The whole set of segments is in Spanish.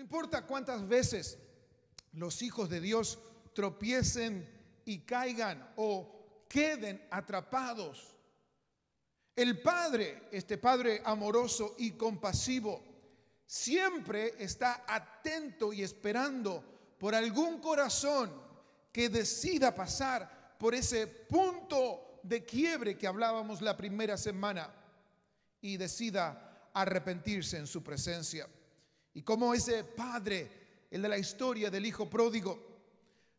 importa cuántas veces los hijos de Dios tropiecen y caigan o queden atrapados, el Padre, este Padre amoroso y compasivo, siempre está atento y esperando por algún corazón que decida pasar por ese punto de quiebre que hablábamos la primera semana y decida arrepentirse en su presencia. Y como ese padre, el de la historia del hijo pródigo,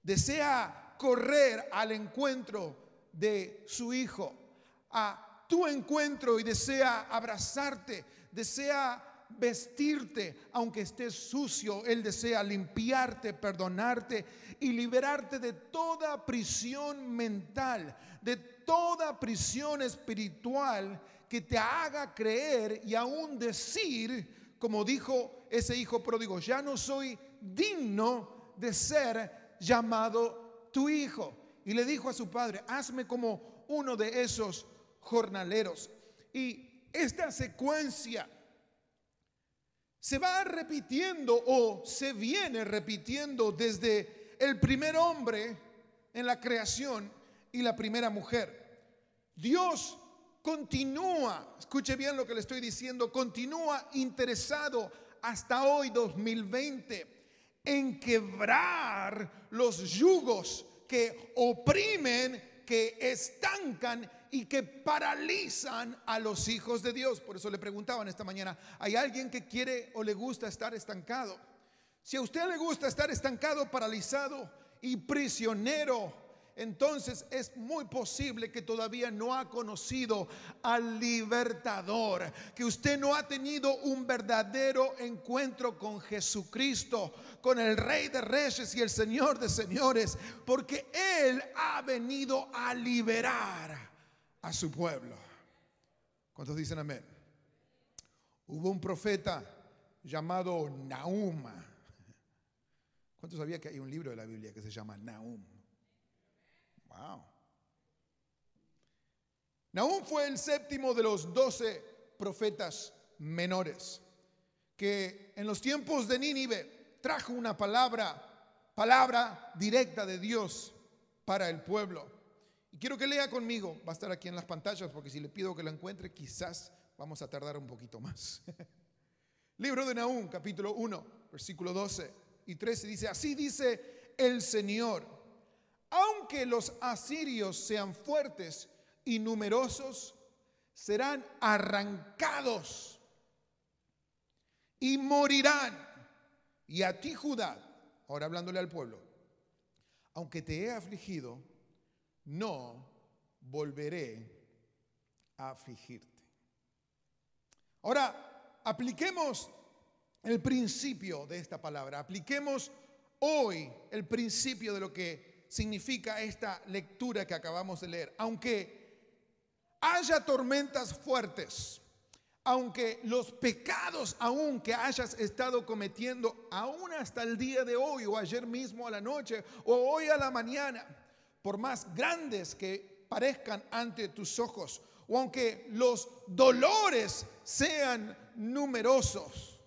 desea correr al encuentro de su hijo, a tu encuentro, y desea abrazarte, desea vestirte, aunque estés sucio. Él desea limpiarte, perdonarte y liberarte de toda prisión mental, de toda prisión espiritual que te haga creer y aún decir, como dijo ese hijo pródigo: ya no soy digno de ser llamado tu hijo. Y le dijo a su padre: hazme como uno de esos jornaleros. Y esta secuencia se va repitiendo o se viene repitiendo desde el primer hombre en la creación y la primera mujer. Dios continúa, escuche bien lo que le estoy diciendo, continúa interesado hasta hoy 2020 en quebrar los yugos que oprimen, que estancan y que paralizan a los hijos de Dios. Por eso le preguntaban esta mañana: ¿hay alguien que quiere o le gusta estar estancado? Si a usted le gusta estar estancado, paralizado y prisionero, entonces es muy posible que todavía no ha conocido al libertador, que usted no ha tenido un verdadero encuentro con Jesucristo, con el Rey de Reyes y el Señor de Señores, porque Él ha venido a liberar a su pueblo. ¿Cuántos dicen amén? Hubo un profeta llamado Nahum. ¿Cuántos sabían que hay un libro de la Biblia que se llama Nahum? Wow. Nahum fue el séptimo de los 12 profetas menores, que en los tiempos de Nínive trajo una palabra directa de Dios para el pueblo. Y quiero que lea conmigo, va a estar aquí en las pantallas, porque si le pido que lo encuentre, quizás vamos a tardar un poquito más. Libro de Nahum, capítulo 1, versículo 12 y 13, dice: así dice el Señor: aunque los asirios sean fuertes y numerosos, serán arrancados y morirán. Y a ti, Judá, ahora hablándole al pueblo, aunque te he afligido, no volveré a afligirte. Ahora, apliquemos el principio de esta palabra. Apliquemos hoy el principio de lo que significa esta lectura que acabamos de leer. Aunque haya tormentas fuertes, aunque los pecados aún que hayas estado cometiendo, aún hasta el día de hoy, o ayer mismo a la noche, o hoy a la mañana, por más grandes que parezcan ante tus ojos, o aunque los dolores sean numerosos,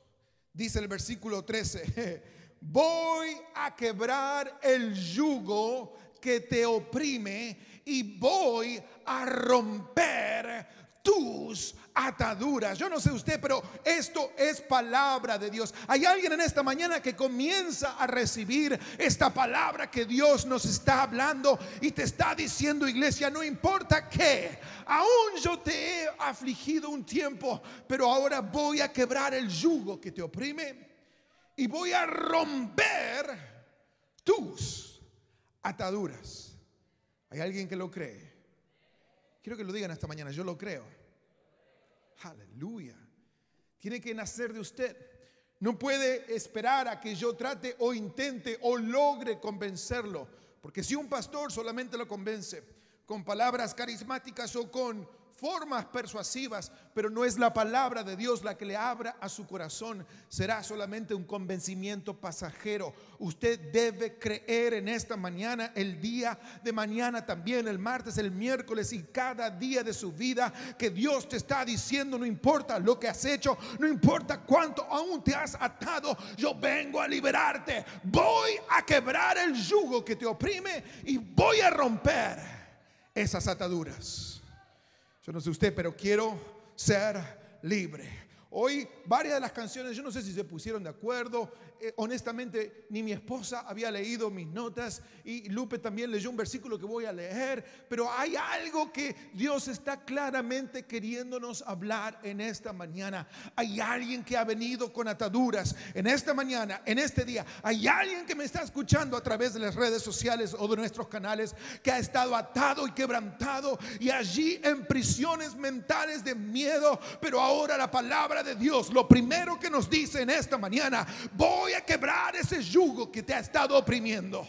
dice el versículo 13: voy a quebrar el yugo que te oprime y voy a romper tus ataduras. Yo no sé usted, pero esto es palabra de Dios. Hay alguien en esta mañana que comienza a recibir esta palabra que Dios nos está hablando y te está diciendo: iglesia, no importa qué, aún yo te he afligido un tiempo, pero ahora voy a quebrar el yugo que te oprime y voy a romper tus ataduras. ¿Hay alguien que lo cree? Quiero que lo digan esta mañana: yo lo creo. Aleluya. Tiene que nacer de usted. No puede esperar a que yo trate o intente o logre convencerlo, porque si un pastor solamente lo convence con palabras carismáticas o con formas persuasivas, pero no es la palabra de Dios la que le abra a su corazón, será solamente un convencimiento pasajero. Usted debe creer en esta mañana, el día de mañana también, el martes, el miércoles y cada día de su vida, que Dios te está diciendo: no importa lo que has hecho, no importa cuánto aún te has atado, yo vengo a liberarte, voy a quebrar el yugo que te oprime y voy a romper esas ataduras. Yo no sé usted, pero quiero ser libre. Hoy varias de las canciones, yo no sé si se pusieron de acuerdo. Honestamente, ni mi esposa había leído mis notas y Lupe también leyó un versículo que voy a leer. Pero hay algo que Dios está claramente queriéndonos hablar en esta mañana. Hay alguien que ha venido con ataduras en esta mañana, en este día. Hay alguien que me está escuchando a través de las redes sociales o de nuestros canales, que ha estado atado y quebrantado y allí en prisiones mentales de miedo. Pero ahora la palabra de Dios, lo primero que nos dice en esta mañana: voy a quebrar ese yugo que te ha estado oprimiendo.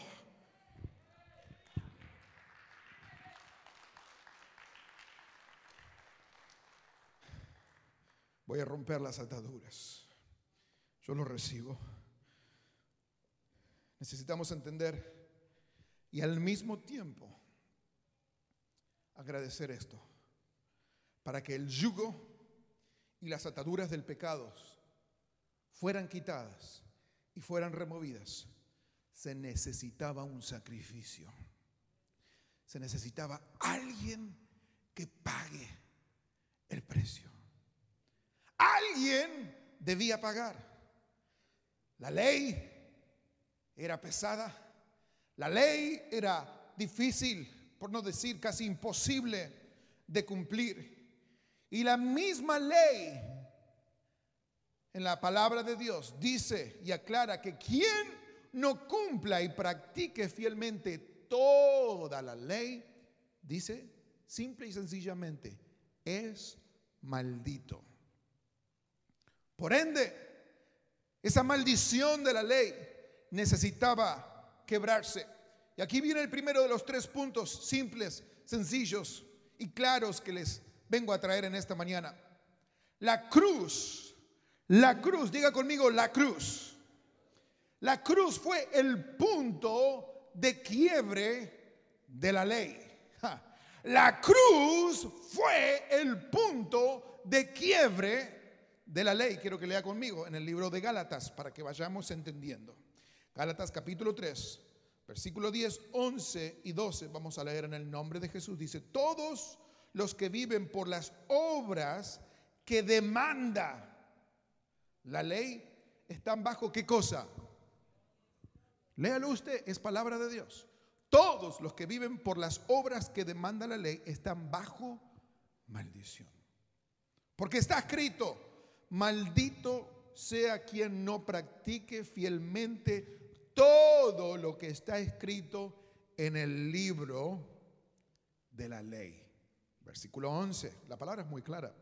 Voy a romper las ataduras. Yo lo recibo. Necesitamos entender y al mismo tiempo agradecer esto, para que el yugo y las ataduras del pecado fueran quitadas y fueran removidas. Se necesitaba un sacrificio. Se necesitaba alguien que pague el precio. Alguien debía pagar. La ley era pesada. La ley era difícil, por no decir casi imposible de cumplir. Y la misma ley en la palabra de Dios dice y aclara que quien no cumpla y practique fielmente toda la ley, dice simple y sencillamente, es maldito. Por ende, esa maldición de la ley necesitaba quebrarse. Y aquí viene el primero de los 3 puntos simples, sencillos y claros que les vengo a traer en esta mañana. La cruz, diga conmigo, la cruz. La cruz fue el punto de quiebre de la ley. La cruz fue el punto de quiebre de la ley. Quiero que lea conmigo en el libro de Gálatas para que vayamos entendiendo. Gálatas capítulo 3, versículo 10, 11 y 12. Vamos a leer en el nombre de Jesús. Dice: todos los que viven por las obras que demanda la ley están bajo ¿qué cosa? Léalo usted, es palabra de Dios. Todos los que viven por las obras que demanda la ley están bajo maldición. Porque está escrito: maldito sea quien no practique fielmente todo lo que está escrito en el libro de la ley. Versículo 11, la palabra es muy clara.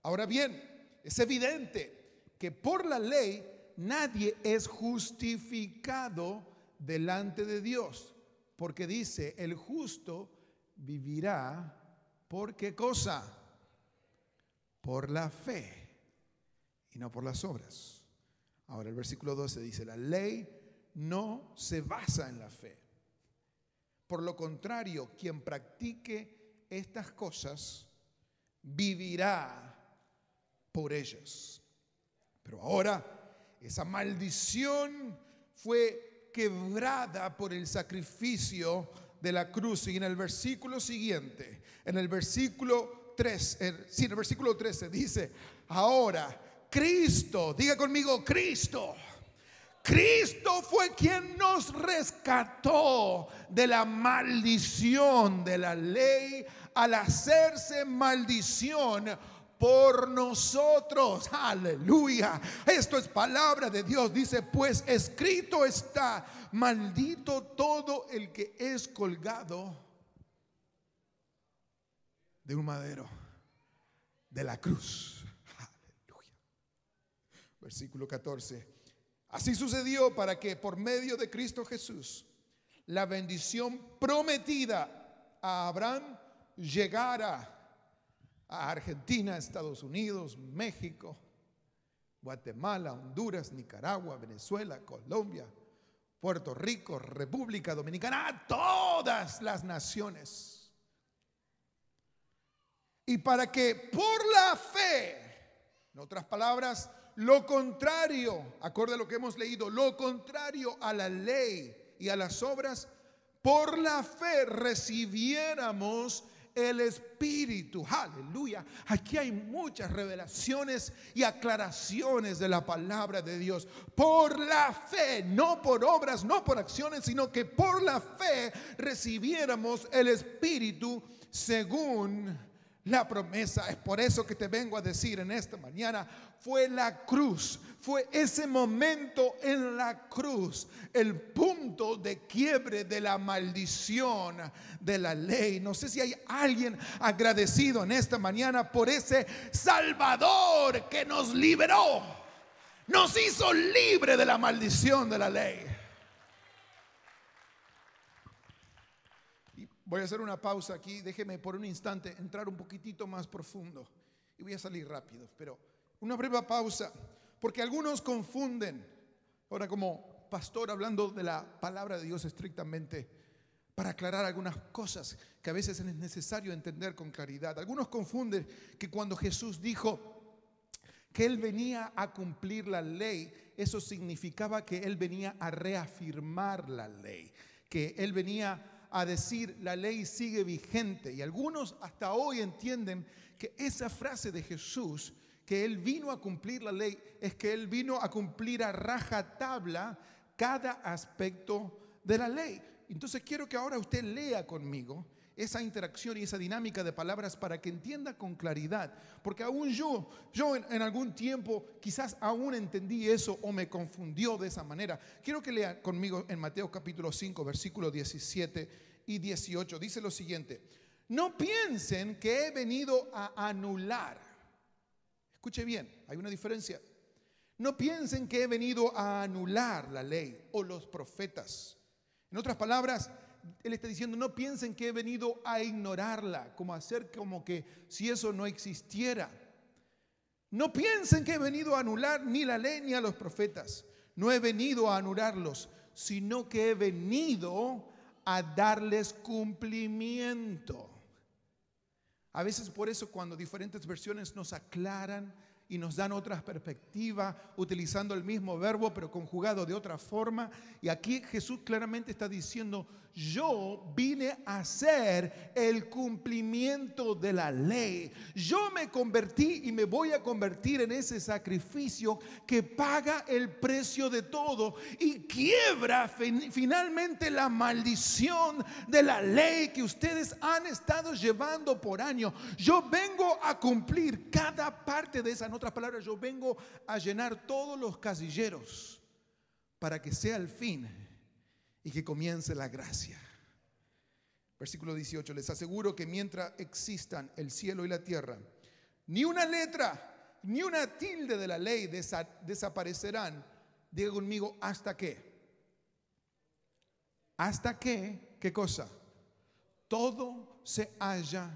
Ahora bien, es evidente que por la ley nadie es justificado delante de Dios, porque dice: el justo vivirá ¿por qué cosa? Por la fe y no por las obras. Ahora el versículo 12 dice: la ley no se basa en la fe. Por lo contrario, quien practique estas cosas vivirá por ellas. Pero ahora esa maldición fue quebrada por el sacrificio de la cruz. Y en el versículo siguiente, en el versículo 13 dice: ahora Cristo, diga conmigo, Cristo fue quien nos rescató de la maldición de la ley al hacerse maldición por nosotros. Aleluya. Esto es palabra de Dios. Dice: pues escrito está: maldito todo el que es colgado de un madero, de la cruz. Aleluya. Versículo 14. Así sucedió para que por medio de Cristo Jesús la bendición prometida a Abraham llegara a Argentina, Estados Unidos, México, Guatemala, Honduras, Nicaragua, Venezuela, Colombia, Puerto Rico, República Dominicana, a todas las naciones. Y para que por la fe, en otras palabras, lo contrario, acorde a lo que hemos leído, lo contrario a la ley y a las obras, por la fe recibiéramos el Espíritu. Aleluya. Aquí hay muchas revelaciones y aclaraciones de la palabra de Dios. Por la fe, no por obras, no por acciones, sino que por la fe recibiéramos el Espíritu según la promesa. Es por eso que te vengo a decir en esta mañana, fue la cruz, fue ese momento en la cruz el punto de quiebre de la maldición de la ley. No sé si hay alguien agradecido en esta mañana por ese Salvador que nos liberó, nos hizo libre de la maldición de la ley. Voy a hacer una pausa aquí, déjeme por un instante entrar un poquitito más profundo y voy a salir rápido, pero una breve pausa, porque algunos confunden, ahora como pastor hablando de la palabra de Dios estrictamente, para aclarar algunas cosas que a veces es necesario entender con claridad. Algunos confunden que cuando Jesús dijo que Él venía a cumplir la ley, eso significaba que Él venía a reafirmar la ley, que Él venía a decir la ley sigue vigente. Y algunos hasta hoy entienden que esa frase de Jesús, que Él vino a cumplir la ley, es que Él vino a cumplir a rajatabla cada aspecto de la ley. Entonces quiero que ahora usted lea conmigo esa interacción y esa dinámica de palabras para que entienda con claridad, porque aún yo en algún tiempo quizás aún entendí eso o me confundió de esa manera. Quiero que lea conmigo en Mateo capítulo 5 versículos 17 y 18. Dice lo siguiente: no piensen que he venido a anular. Escuche bien, hay una diferencia. No piensen que he venido a anular la ley o los profetas. En otras palabras, Él está diciendo, no piensen que he venido a ignorarla, como hacer como que si eso no existiera. No piensen que he venido a anular ni la ley ni a los profetas. No he venido a anularlos, sino que he venido a darles cumplimiento. A veces por eso cuando diferentes versiones nos aclaran y nos dan otra perspectiva, utilizando el mismo verbo pero conjugado de otra forma, y aquí Jesús claramente está diciendo, yo vine a hacer el cumplimiento de la ley. Yo me convertí y me voy a convertir en ese sacrificio que paga el precio de todo y quiebra finalmente la maldición de la ley que ustedes han estado llevando por años. Yo vengo a cumplir cada parte de esa. En otras palabras, yo vengo a llenar todos los casilleros para que sea el fin y que comience la gracia. Versículo 18: les aseguro que mientras existan el cielo y la tierra, ni una letra ni una tilde de la ley desaparecerán. Diga conmigo, ¿hasta qué? ¿Hasta qué? ¿Qué cosa? Todo se haya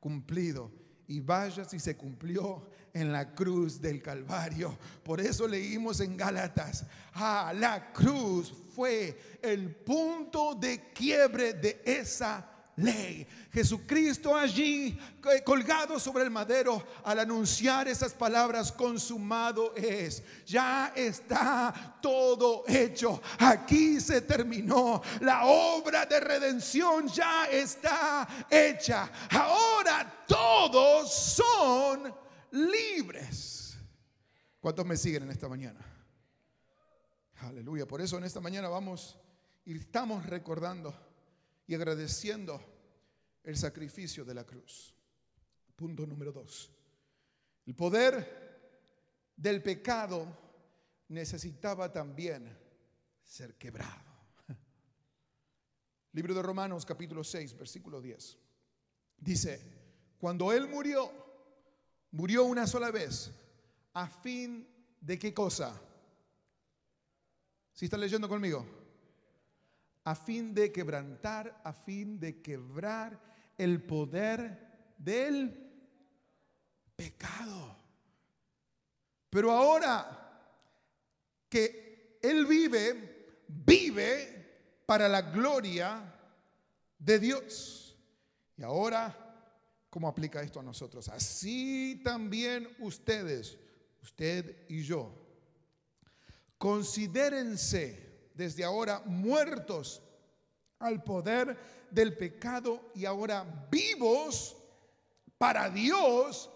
cumplido. Y vaya si se cumplió en la cruz del Calvario. Por eso leímos en Gálatas, la cruz fue el punto de quiebre de esa ley. Jesucristo allí colgado sobre el madero, al anunciar esas palabras, consumado es, ya está todo hecho, aquí se terminó, la obra de redención ya está hecha, ahora todos son libres. ¿Cuántos me siguen en esta mañana? Aleluya. Por eso en esta mañana vamos y estamos recordando y agradeciendo el sacrificio de la cruz. Punto número 2. El poder del pecado necesitaba también ser quebrado. Libro de Romanos capítulo 6 versículo 10. Dice, cuando Él murió una sola vez, a fin de ¿qué cosa? ¿Sí está leyendo conmigo? A fin de quebrantar, a fin de quebrar el poder del pecado. Pero ahora que Él vive para la gloria de Dios. Y ahora, ¿cómo aplica esto a nosotros? Así también ustedes, usted y yo, considérense desde ahora muertos al poder del pecado y ahora vivos para Dios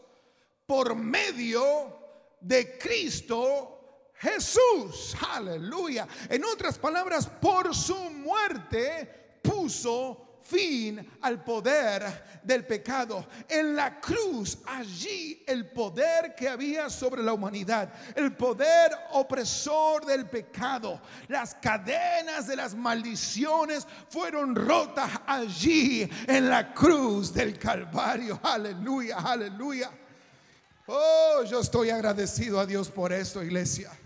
por medio de Cristo Jesús. Aleluya. En otras palabras, por su muerte puso fin al poder del pecado. En la cruz, allí el poder que había sobre la humanidad, el poder opresor del pecado, las cadenas de las maldiciones fueron rotas allí en la cruz del Calvario. Aleluya, aleluya. Oh, yo estoy agradecido a Dios por esto, iglesia.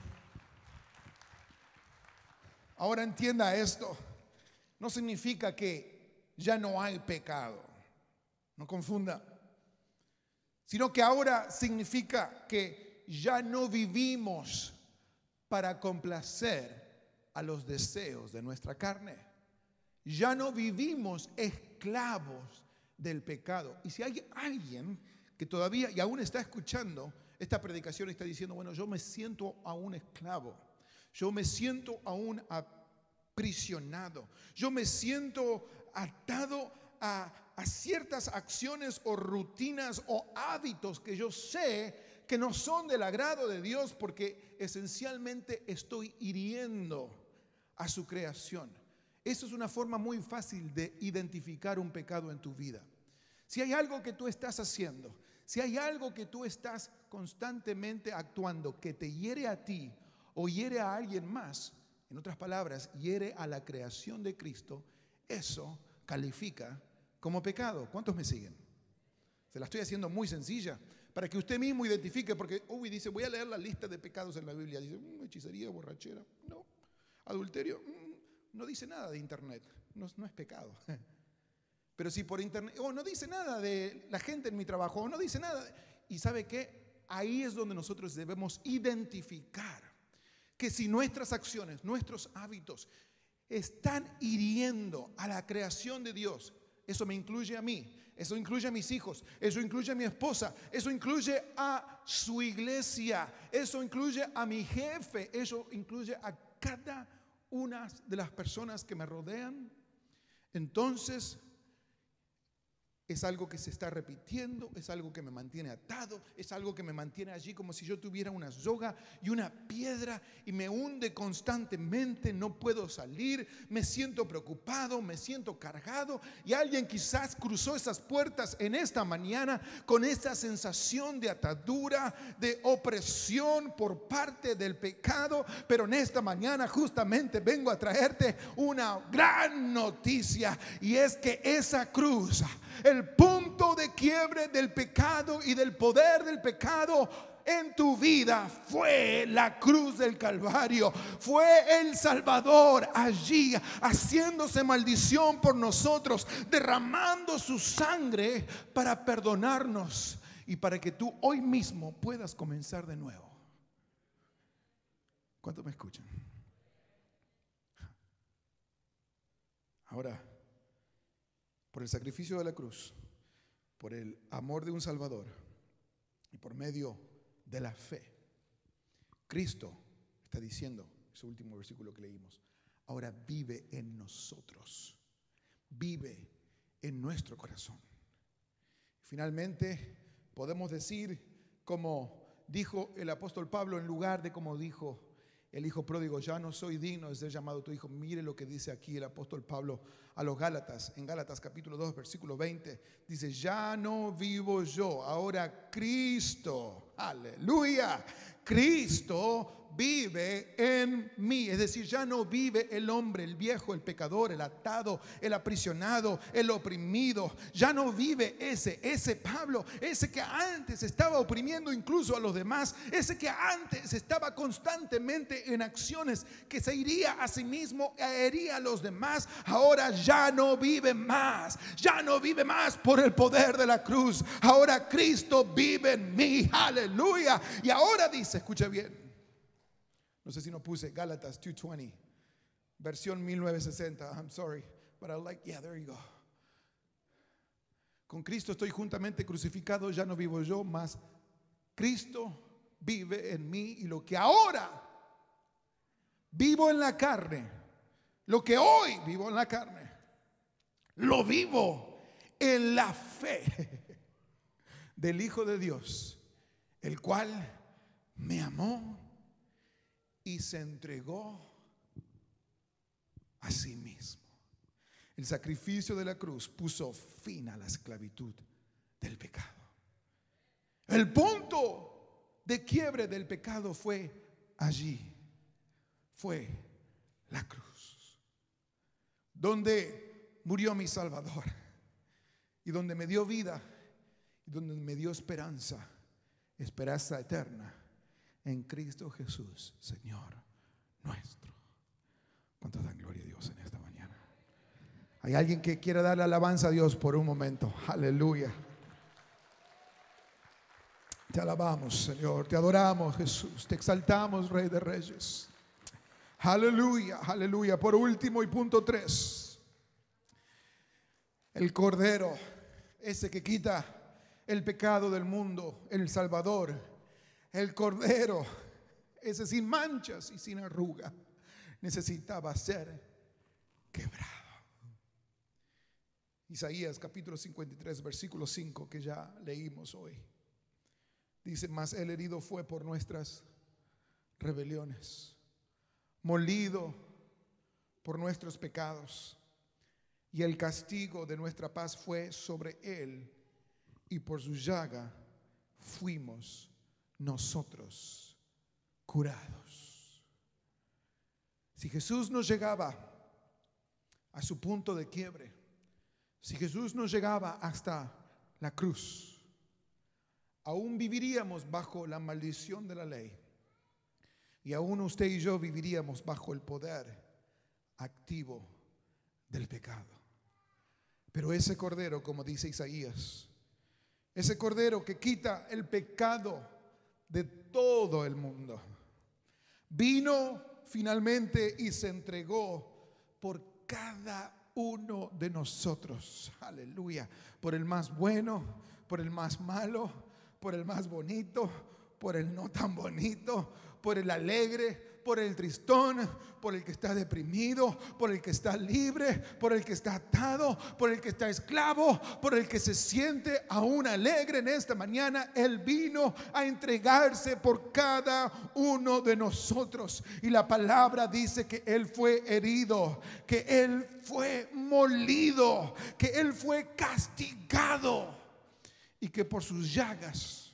Ahora entienda esto. No significa que ya no hay pecado, no confunda, sino que ahora significa que ya no vivimos para complacer a los deseos de nuestra carne. Ya no vivimos esclavos del pecado. Y si hay alguien que todavía y aún está escuchando esta predicación y está diciendo, bueno, yo me siento aún esclavo, yo me siento aún aprisionado, yo me siento atado a ciertas acciones o rutinas o hábitos que yo sé que no son del agrado de Dios, porque esencialmente estoy hiriendo a su creación. Eso es una forma muy fácil de identificar un pecado en tu vida. Si hay algo que tú estás haciendo, si hay algo que tú estás constantemente actuando que te hiere a ti o hiere a alguien más, en otras palabras, hiere a la creación de Cristo, eso califica como pecado. ¿Cuántos me siguen? Se la estoy haciendo muy sencilla para que usted mismo identifique, porque dice, voy a leer la lista de pecados en la Biblia. Dice, hechicería, borrachera, no. Adulterio, no dice nada de internet, no es pecado. Pero si por internet, no dice nada de la gente en mi trabajo, no dice nada. ¿Y sabe qué? Ahí es donde nosotros debemos identificar que si nuestras acciones, nuestros hábitos están hiriendo a la creación de Dios, eso me incluye a mí, eso incluye a mis hijos, eso incluye a mi esposa, eso incluye a su iglesia, eso incluye a mi jefe, eso incluye a cada una de las personas que me rodean, entonces es algo que se está repitiendo, es algo que me mantiene atado, es algo que me mantiene allí como si yo tuviera una soga y una piedra y me hunde constantemente, no puedo salir, me siento preocupado, me siento cargado. Y alguien quizás cruzó esas puertas en esta mañana con esa sensación de atadura, de opresión por parte del pecado, pero en esta mañana justamente vengo a traerte una gran noticia, y es que esa cruz, el punto de quiebre del pecado y del poder del pecado en tu vida, fue la cruz del Calvario. Fue el Salvador allí haciéndose maldición por nosotros, derramando su sangre para perdonarnos y para que tú hoy mismo puedas comenzar de nuevo. ¿Cuántos me escuchan? Ahora, por el sacrificio de la cruz, por el amor de un Salvador y por medio de la fe, Cristo está diciendo, ese último versículo que leímos, ahora vive en nosotros, vive en nuestro corazón. Finalmente podemos decir, como dijo el apóstol Pablo, en lugar de como dijo el hijo pródigo, ya no soy digno de ser llamado tu hijo. Mire lo que dice aquí el apóstol Pablo a los Gálatas, en Gálatas capítulo 2 versículo 20, dice, ya no vivo yo, ahora Cristo, aleluya, Cristo vive en mí. Es decir, ya no vive el hombre, el viejo, el pecador, el atado, el aprisionado, el oprimido. Ya no vive ese Pablo, ese que antes estaba oprimiendo incluso a los demás, ese que antes estaba constantemente en acciones que se iría a sí mismo e hería a los demás. Ahora ya no vive más, ya no vive más por el poder de la cruz. Ahora Cristo vive en mí, aleluya. Y ahora dice, escucha bien, no sé si no puse Gálatas 2:20, versión 1960. I'm sorry, but I like, yeah, there you go. Con Cristo estoy juntamente crucificado, ya no vivo yo, mas Cristo vive en mí. Y lo que ahora vivo en la carne, lo que hoy vivo en la carne, lo vivo en la fe del Hijo de Dios, el cual me amó y se entregó a sí mismo. El sacrificio de la cruz puso fin a la esclavitud del pecado. El punto de quiebre del pecado fue allí, fue la cruz, donde murió mi Salvador y donde me dio vida y donde me dio esperanza, esperanza eterna en Cristo Jesús, Señor nuestro. ¿Cuántos dan gloria a Dios en esta mañana? ¿Hay alguien que quiera darle alabanza a Dios por un momento? Aleluya. Te alabamos, Señor, te adoramos, Jesús, te exaltamos, Rey de Reyes. Aleluya, aleluya. Por último y punto 3, el Cordero, ese que quita el pecado del mundo, el Salvador. El Cordero, ese sin manchas y sin arruga, necesitaba ser quebrado. Isaías capítulo 53, versículo 5, que ya leímos hoy, dice: mas el herido fue por nuestras rebeliones, molido por nuestros pecados, y el castigo de nuestra paz fue sobre él, y por su llaga fuimos nosotros curados. Si Jesús nos llegaba a su punto de quiebre, si Jesús nos llegaba hasta la cruz, aún viviríamos bajo la maldición de la ley, y aún usted y yo viviríamos bajo el poder activo del pecado. Pero ese Cordero, como dice Isaías, ese Cordero que quita el pecado de todo el mundo, vino finalmente y se entregó por cada uno de nosotros. Aleluya. Por el más bueno, por el más malo, por el más bonito, por el no tan bonito, por el alegre, por el tristón, por el que está deprimido, por el que está libre, por el que está atado, por el que está esclavo, por el que se siente aún alegre en esta mañana. Él vino a entregarse por cada uno de nosotros. Y la palabra dice que Él fue herido, que Él fue molido, que Él fue castigado, y que por sus llagas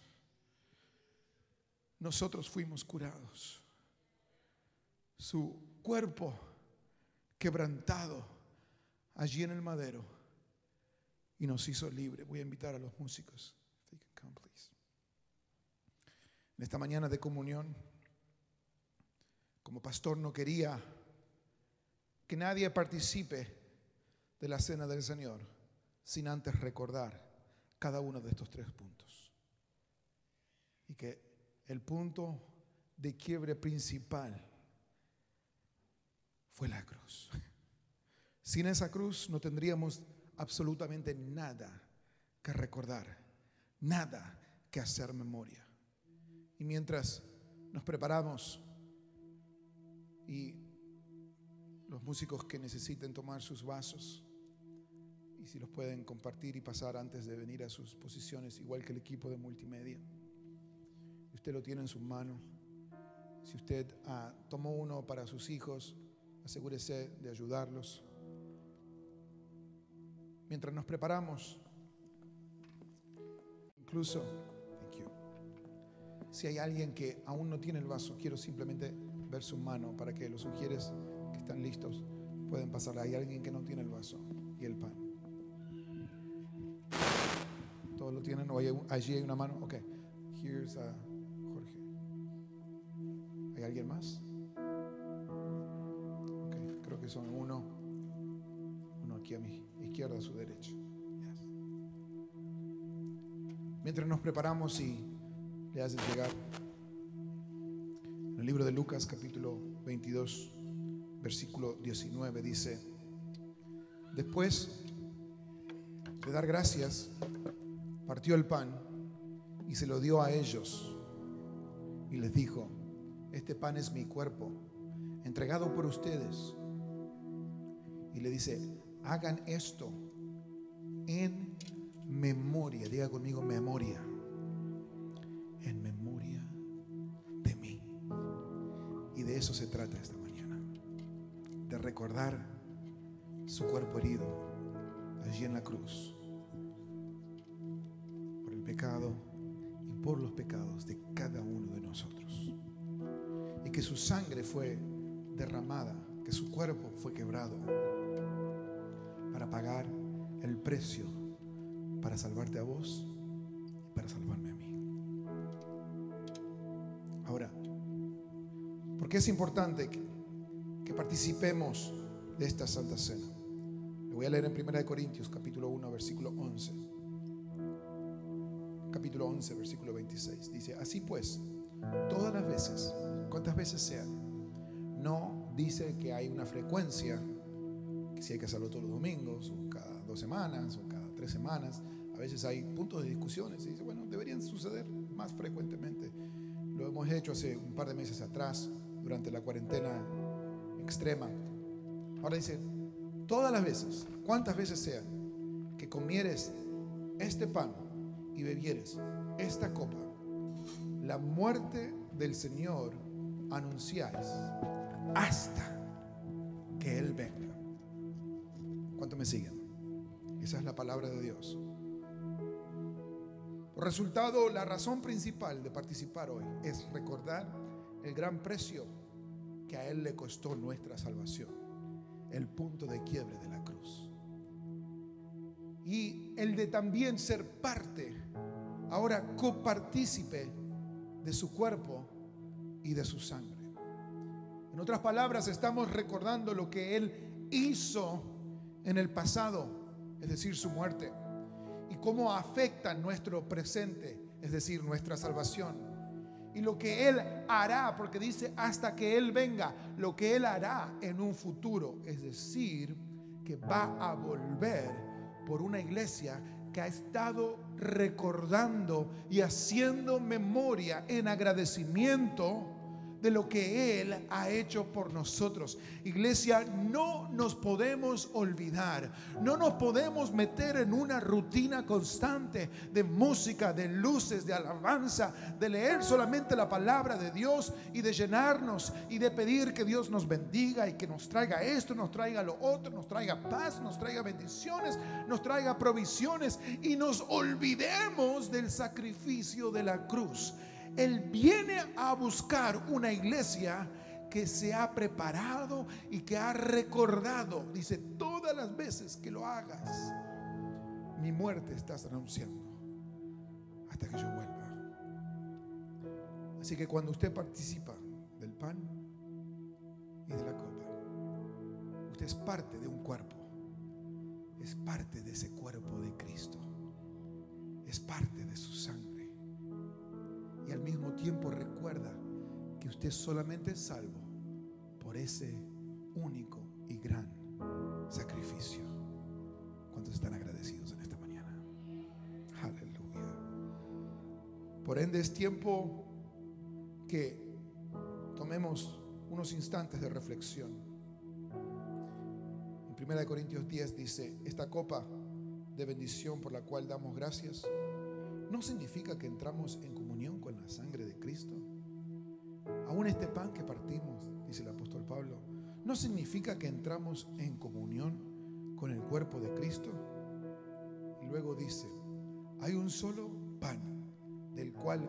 nosotros fuimos curados. Su cuerpo quebrantado allí en el madero, y nos hizo libre. Voy a invitar a los músicos. En esta mañana de comunión, como pastor, no quería que nadie participe de la cena del Señor sin antes recordar cada uno de estos 3 puntos. Y que el punto de quiebre principal fue la cruz. Sin esa cruz no tendríamos absolutamente nada que recordar, nada que hacer memoria. Y mientras nos preparamos, y los músicos que necesiten tomar sus vasos, y si los pueden compartir y pasar antes de venir a sus posiciones, igual que el equipo de multimedia, usted lo tiene en sus manos. Si usted tomó uno para sus hijos, asegúrese de ayudarlos. Mientras nos preparamos, incluso, thank you. Si hay alguien que aún no tiene el vaso, quiero simplemente ver su mano para que los sugieres que están listos pueden pasar. Hay alguien que no tiene el vaso y el pan. ¿Todos lo tienen? ¿O allí hay una mano? Ok. Here's Jorge. ¿Hay alguien más? Ok, creo que son uno aquí a mi izquierda, a su derecha. Yes. Mientras nos preparamos y le hacen llegar, en el libro de Lucas capítulo 22 versículo 19 dice: después de dar gracias, partió el pan y se lo dio a ellos y les dijo: este pan es mi cuerpo, entregado por ustedes. Y le dice: hagan esto en memoria. Diga conmigo: memoria. En memoria de mí. Y de eso se trata esta mañana, de recordar su cuerpo herido allí en la cruz, por el pecado y por los pecados de cada uno de nosotros, y que su sangre fue derramada, que su cuerpo fue quebrado para pagar el precio, para salvarte a vos y para salvarme a mí. Ahora, ¿por qué es importante que participemos de esta Santa Cena? Le voy a leer en 1 Corintios capítulo 1 versículo 11. Capítulo 11 versículo 26. Dice: así pues, todas las veces, cuantas veces sean. No dice que hay una frecuencia, que si hay que hacerlo todos los domingos, o cada 2 semanas, o cada 3 semanas. A veces hay puntos de discusiones y dice, bueno, deberían suceder más frecuentemente. Lo hemos hecho hace un par de meses atrás, durante la cuarentena extrema. Ahora dice: todas las veces, cuantas veces sean, que comieres este pan y bebieres esta copa, la muerte del Señor anunciáis hasta que Él venga. ¿Cuántos me siguen? Esa es la palabra de Dios. Por resultado, la razón principal de participar hoy es recordar el gran precio que a Él le costó nuestra salvación, el punto de quiebre de la cruz, y el de también ser parte, ahora copartícipe de su cuerpo y de su sangre. En otras palabras, estamos recordando lo que Él hizo en el pasado, es decir, su muerte, y cómo afecta nuestro presente, es decir, nuestra salvación, y lo que Él hará, porque dice hasta que Él venga, lo que Él hará en un futuro, es decir, que va a volver por una iglesia que ha estado recordando y haciendo memoria en agradecimiento de lo que Él ha hecho por nosotros. Iglesia, no nos podemos olvidar, no nos podemos meter en una rutina constante de música, de luces, de alabanza, de leer solamente la palabra de Dios y de llenarnos y de pedir que Dios nos bendiga y que nos traiga esto, nos traiga lo otro, nos traiga paz, nos traiga bendiciones, nos traiga provisiones, y nos olvidemos del sacrificio de la cruz. Él viene a buscar una iglesia que se ha preparado y que ha recordado. Dice: todas las veces que lo hagas, mi muerte estás anunciando hasta que yo vuelva. Así que cuando usted participa del pan y de la copa, usted es parte de un cuerpo, es parte de ese cuerpo de Cristo, es parte de su sangre. Y al mismo tiempo recuerda que usted solamente es salvo por ese único y gran sacrificio. ¿Cuántos están agradecidos en esta mañana? Aleluya. Por ende, es tiempo que tomemos unos instantes de reflexión. En 1 Corintios 10 dice: esta copa de bendición por la cual damos gracias no significa que entramos en comunión con la sangre de Cristo. Aún este pan que partimos, dice el apóstol Pablo, no significa que entramos en comunión con el cuerpo de Cristo. Y luego dice: hay un solo pan, del cual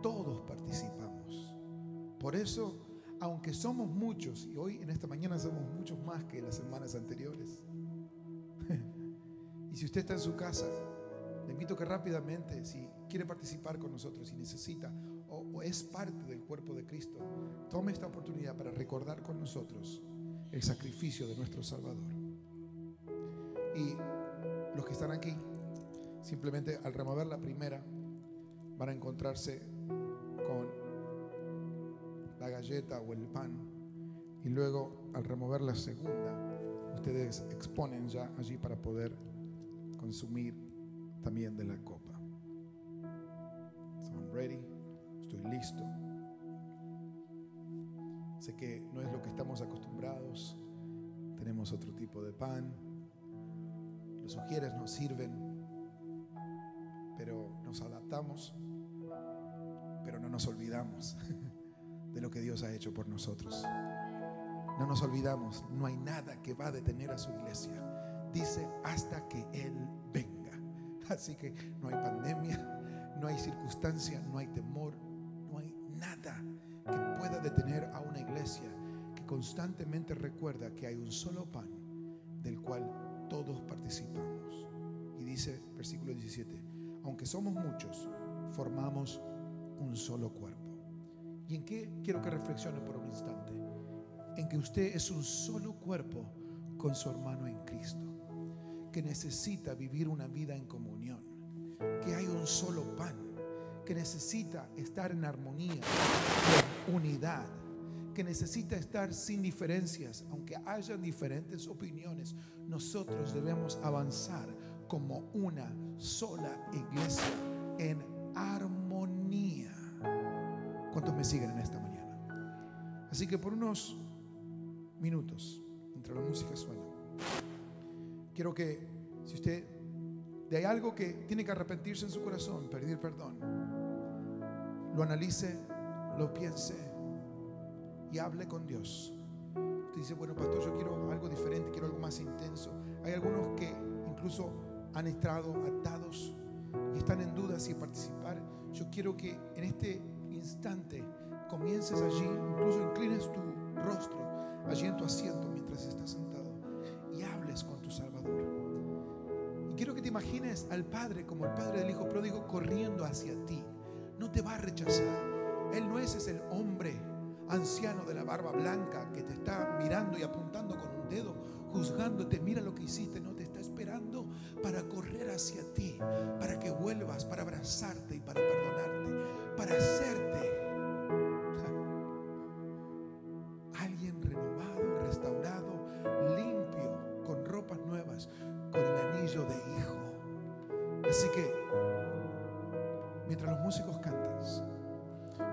todos participamos. Por eso, aunque somos muchos, y hoy en esta mañana somos muchos más que las semanas anteriores, y si usted está en su casa, le invito que rápidamente, si quiere participar con nosotros, si necesita o es parte del cuerpo de Cristo, tome esta oportunidad para recordar con nosotros el sacrificio de nuestro Salvador. Y los que están aquí, simplemente al remover la primera, van a encontrarse con la galleta o el pan, y luego al remover la segunda, ustedes exponen ya allí para poder consumir también de la copa. So I'm ready, estoy listo. Sé que no es lo que estamos acostumbrados, tenemos otro tipo de pan, los ujieres nos sirven, pero nos adaptamos, pero no nos olvidamos de lo que Dios ha hecho por nosotros. No nos olvidamos, no hay nada que va a detener a su iglesia. Dice hasta que Él venga. Así que no hay pandemia, no hay circunstancia, no hay temor, no hay nada que pueda detener a una iglesia que constantemente recuerda que hay un solo pan del cual todos participamos. Y dice, versículo 17, aunque somos muchos, formamos un solo cuerpo. ¿Y en qué quiero que reflexione por un instante? En que usted es un solo cuerpo con su hermano en Cristo, que necesita vivir una vida en comunión, que hay un solo pan, que necesita estar en armonía, en unidad, que necesita estar sin diferencias. Aunque haya diferentes opiniones, nosotros debemos avanzar como una sola iglesia en armonía. ¿Cuántos me siguen en esta mañana? Así que por unos minutos, mientras la música suena, quiero que, si usted de hay algo que tiene que arrepentirse en su corazón, pedir perdón, lo analice, lo piense y hable con Dios. Usted dice, bueno, pastor, yo quiero algo diferente, quiero algo más intenso. Hay algunos que incluso han estado atados y están en duda si participar. Yo quiero que en este instante comiences allí, incluso inclines tu rostro allí en tu asiento mientras estás sentado y hables con tu Salvador. Y quiero que te imagines al Padre como el Padre del Hijo pródigo corriendo hacia ti. No te va a rechazar. Él no es el hombre anciano de la barba blanca que te está mirando y apuntando con un dedo, juzgándote. Mira lo que hiciste. No, te está esperando para correr hacia ti, para que vuelvas, para abrazarte y para perdonarte, para hacerte alguien renovado, restaurado, limpio, con ropas nuevas, con el anillo de hijo. Así que mientras los músicos cantan,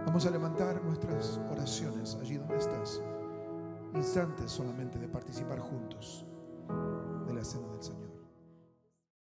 vamos a levantar nuestras oraciones allí donde estás. Instantes solamente de participar juntos de la cena del Señor.